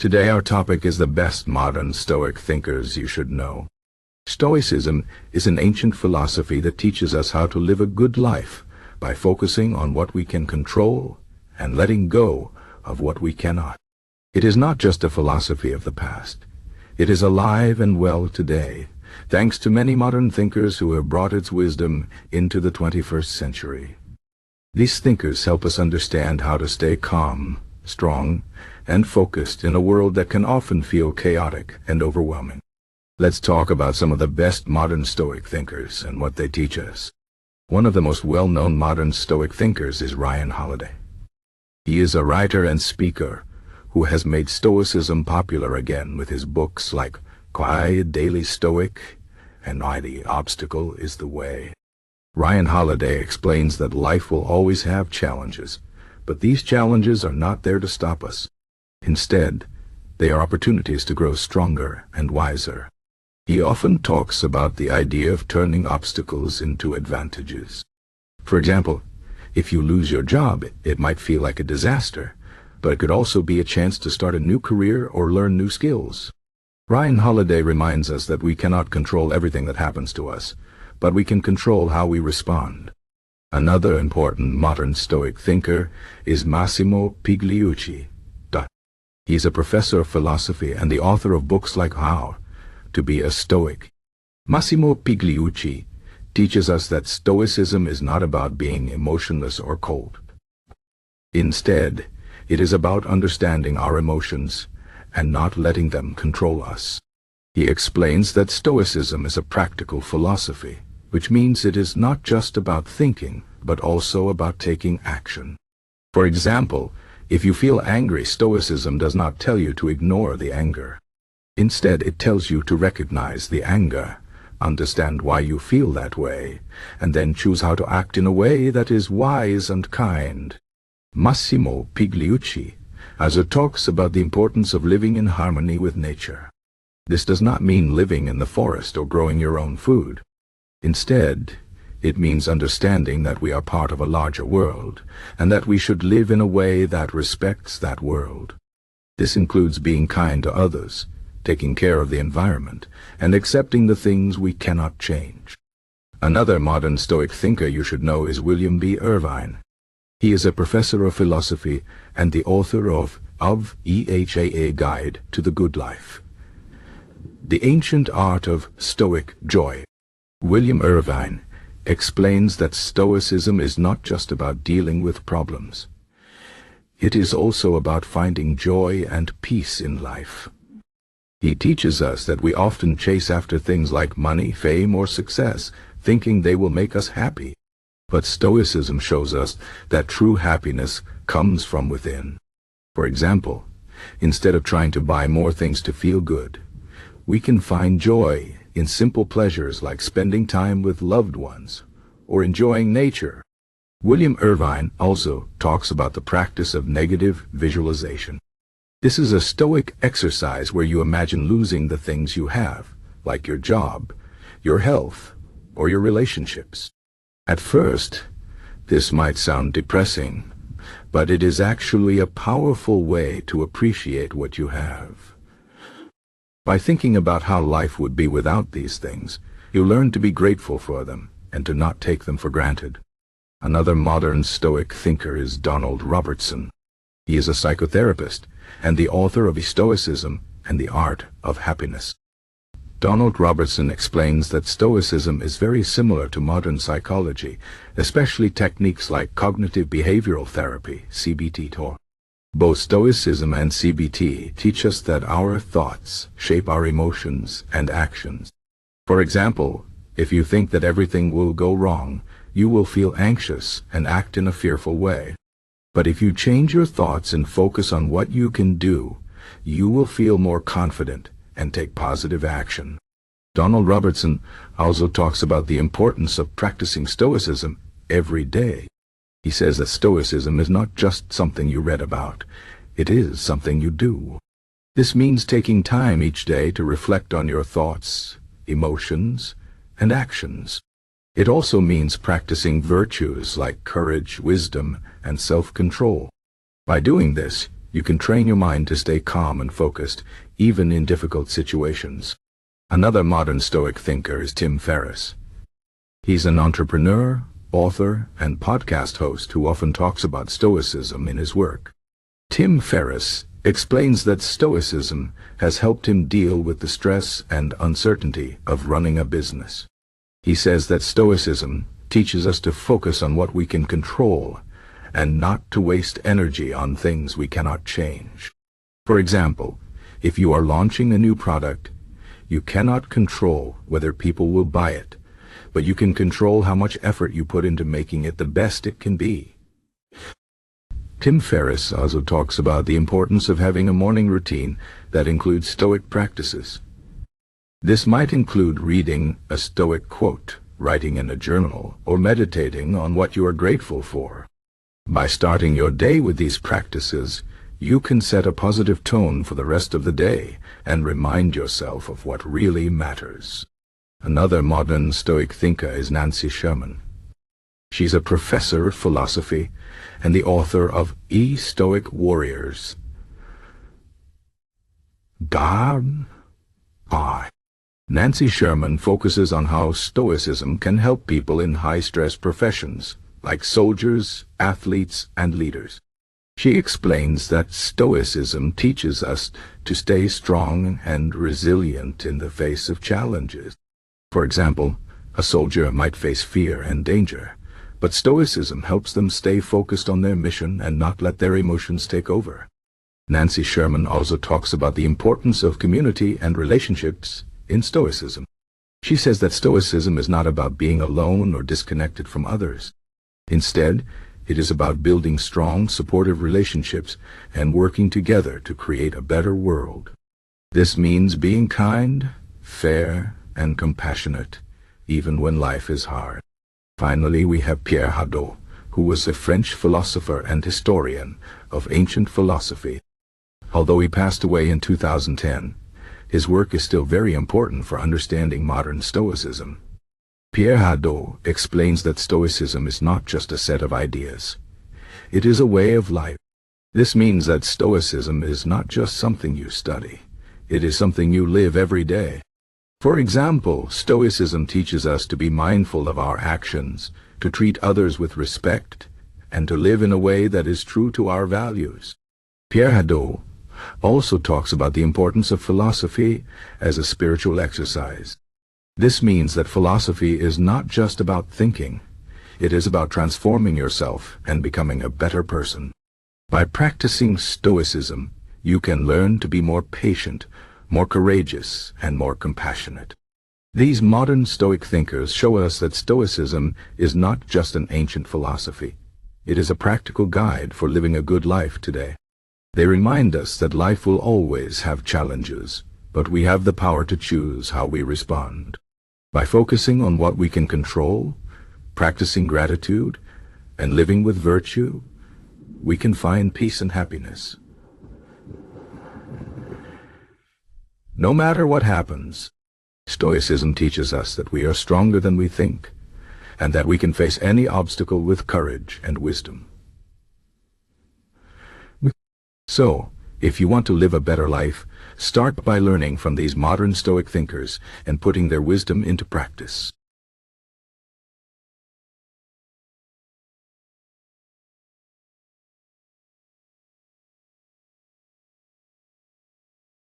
Today our topic is the best modern Stoic thinkers you should know. Stoicism is an ancient philosophy that teaches us how to live a good life by focusing on what we can control and letting go of what we cannot. It is not just a philosophy of the past. It is alive and well today, thanks to many modern thinkers who have brought its wisdom into the 21st century. These thinkers help us understand how to stay calm, strong, and focused in a world that can often feel chaotic and overwhelming. Let's talk about some of the best modern Stoic thinkers and what they teach us. One of the most well-known modern Stoic thinkers is Ryan Holiday. He is a writer and speaker who has made Stoicism popular again with his books like Why Daily Stoic and Why the Obstacle is the Way. Ryan Holiday explains that life will always have challenges, but these challenges are not there to stop us. Instead, they are opportunities to grow stronger and wiser. He often talks about the idea of turning obstacles into advantages. For example, if you lose your job, it might feel like a disaster, but it could also be a chance to start a new career or learn new skills. Ryan Holiday reminds us that we cannot control everything that happens to us, but we can control how we respond. Another important modern Stoic thinker is Massimo Pigliucci. He's a professor of philosophy and the author of books like How to Be a Stoic. Massimo Pigliucci teaches us that Stoicism is not about being emotionless or cold. Instead, it is about understanding our emotions and not letting them control us. He explains that Stoicism is a practical philosophy, which means it is not just about thinking, but also about taking action. For example, if you feel angry, Stoicism does not tell you to ignore the anger. Instead, it tells you to recognize the anger, understand why you feel that way, and then choose how to act in a way that is wise and kind. Massimo Pigliucci also talks about the importance of living in harmony with nature. This does not mean living in the forest or growing your own food. Instead, it means understanding that we are part of a larger world, and that we should live in a way that respects that world. This includes being kind to others, taking care of the environment, and accepting the things we cannot change. Another modern Stoic thinker you should know is William B. Irvine. He is a professor of philosophy and the author of EHAA Guide to the Good Life. The Ancient Art of Stoic Joy. William Irvine explains that Stoicism is not just about dealing with problems. It is also about finding joy and peace in life. He teaches us that we often chase after things like money, fame, or success, thinking they will make us happy. But Stoicism shows us that true happiness comes from within. For example, instead of trying to buy more things to feel good, we can find joy in simple pleasures like spending time with loved ones or enjoying nature. William Irvine also talks about the practice of negative visualization. This is a Stoic exercise where you imagine losing the things you have, like your job, your health, or your relationships. At first, this might sound depressing, but it is actually a powerful way to appreciate what you have. By thinking about how life would be without these things, you learn to be grateful for them and to not take them for granted. Another modern Stoic thinker is Donald Robertson. He is a psychotherapist and the author of Stoicism and the Art of Happiness. Donald Robertson explains that Stoicism is very similar to modern psychology, especially techniques like cognitive behavioral therapy, CBT. Both Stoicism and CBT teach us that our thoughts shape our emotions and actions. For example, if you think that everything will go wrong, you will feel anxious and act in a fearful way. But if you change your thoughts and focus on what you can do, you will feel more confident and take positive action. Donald Robertson also talks about the importance of practicing Stoicism every day. He says that Stoicism is not just something you read about, it is something you do. This means taking time each day to reflect on your thoughts, emotions, and actions. It also means practicing virtues like courage, wisdom, and self-control. By doing this, you can train your mind to stay calm and focused, even in difficult situations. Another modern Stoic thinker is Tim Ferriss. He's an entrepreneur, author, and podcast host who often talks about Stoicism in his work. Tim Ferriss explains that Stoicism has helped him deal with the stress and uncertainty of running a business. He says that Stoicism teaches us to focus on what we can control and not to waste energy on things we cannot change. For example, if you are launching a new product, you cannot control whether people will buy it, but you can control how much effort you put into making it the best it can be. Tim Ferriss also talks about the importance of having a morning routine that includes Stoic practices. This might include reading a Stoic quote, writing in a journal, or meditating on what you are grateful for. By starting your day with these practices, you can set a positive tone for the rest of the day and remind yourself of what really matters. Another modern Stoic thinker is Nancy Sherman. She's a professor of philosophy and the author of Stoic Warriors. God, I. Nancy Sherman focuses on how Stoicism can help people in high-stress professions, like soldiers, athletes, and leaders. She explains that Stoicism teaches us to stay strong and resilient in the face of challenges. For example, a soldier might face fear and danger, but Stoicism helps them stay focused on their mission and not let their emotions take over. Nancy Sherman also talks about the importance of community and relationships in Stoicism. She says that Stoicism is not about being alone or disconnected from others. Instead, it is about building strong, supportive relationships and working together to create a better world. This means being kind, fair, and compassionate, even when life is hard. Finally, we have Pierre Hadot, who was a French philosopher and historian of ancient philosophy. Although he passed away in 2010, his work is still very important for understanding modern Stoicism. Pierre Hadot explains that Stoicism is not just a set of ideas. It is a way of life. This means that Stoicism is not just something you study. It is something you live every day. For example, Stoicism teaches us to be mindful of our actions, to treat others with respect, and to live in a way that is true to our values. Pierre Hadot also talks about the importance of philosophy as a spiritual exercise. This means that philosophy is not just about thinking. It is about transforming yourself and becoming a better person. By practicing Stoicism, you can learn to be more patient, more courageous, and more compassionate. These modern Stoic thinkers show us that Stoicism is not just an ancient philosophy. It is a practical guide for living a good life today. They remind us that life will always have challenges, but we have the power to choose how we respond. By focusing on what we can control, practicing gratitude, and living with virtue, we can find peace and happiness. No matter what happens, Stoicism teaches us that we are stronger than we think, and that we can face any obstacle with courage and wisdom. So, if you want to live a better life, start by learning from these modern Stoic thinkers and putting their wisdom into practice.